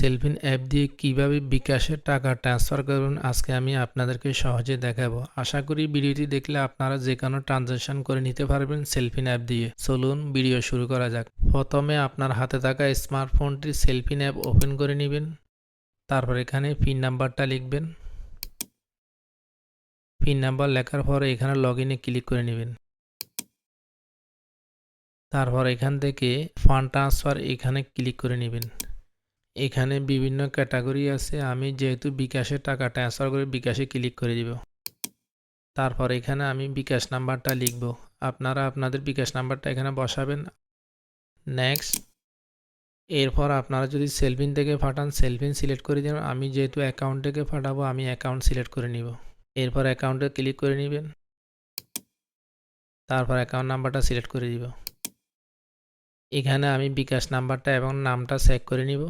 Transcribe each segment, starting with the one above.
Cellfin app দিয়ে কিভাবে বিকাশে টাকা ট্রান্সফার করবেন আজকে আমি আপনাদেরকে সহজে দেখাবো। আশা করি ভিডিওটি দেখলে আপনারা যে কোনো ট্রানজাকশন করে নিতে পারবেন সেলফিন অ্যাপ দিয়ে। চলুন ভিডিও শুরু করা যাক। প্রথমে আপনার হাতে থাকা স্মার্টফোনটি সেলফিন অ্যাপ ওপেন করে নেবেন। তারপর এখানে পিন নাম্বারটা লিখবেন। পিন নাম্বার লেখার পরে এখানে লগ ইনে ক্লিক করে নেবেন। তারপর এখান থেকে ফান্ড ট্রান্সফার এখানে ক্লিক করে নেবেন। এখানে বিভিন্ন ক্যাটাগরি আছে, আমি যেহেতু বিকাশে টাকা ট্রান্সফার করে বিকাশে ক্লিক করে দিব। তারপর এখানে আমি বিকাশ নাম্বারটা লিখব। আপনারা আপনাদের বিকাশ নাম্বারটা এখানে বসাবেন। নেক্সট। এরপর আপনারা যদি সেলফিন থেকে পাঠান সেলফিন সিলেক্ট করে দিন। আমি যেহেতু অ্যাকাউন্ট থেকে পাঠাবো আমি অ্যাকাউন্ট সিলেক্ট করে নিব। এরপর অ্যাকাউন্টে ক্লিক করে নেবেন। তারপর অ্যাকাউন্ট নাম্বারটা সিলেক্ট করে দিব। এখানে আমি বিকাশ নাম্বারটা এবং নামটা চেক করে নিব।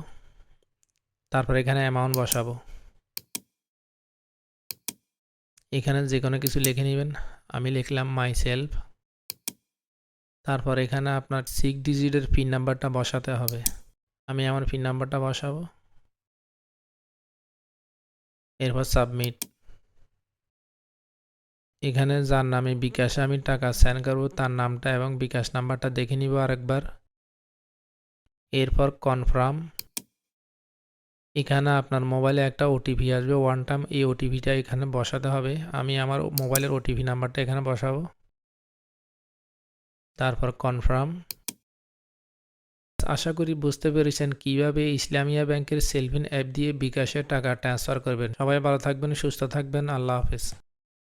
তারপর এখানে অ্যামাউন্ট বসাবো। এখানে যে কোনো কিছু লিখে নেবেন। আমি লিখলাম মাই সেলফ। তারপর এখানে আপনার 6 ডিজিটের পিন নাম্বারটা বসাতে হবে। আমি আমার পিন নাম্বারটা বসাবো। এরপর সাবমিট। এখানে যার নামে বিকাশে আমি টাকা সেন্ড করব তার নামটা এবং বিকাশ নাম্বারটা দেখে নিব আরেকবার। এরপর কনফার্ম। এখানে আপনার মোবাইলে একটা ওটিপি আসবে ওয়ান টাইম, এই ওটিপিটা এখানে বসাতে হবে। আমি আমার মোবাইলের ওটিপি নাম্বারটা এখানে বসাবো। তারপর কনফার্ম। আশা করি বুঝতে পেরেছেন কিভাবে ইসলামিয়া ব্যাংকের সেলফিন অ্যাপ দিয়ে বিকাশে টাকা ট্রান্সফার করবেন। সবাই ভালো থাকবেন, সুস্থ থাকবেন। আল্লাহ হাফেজ।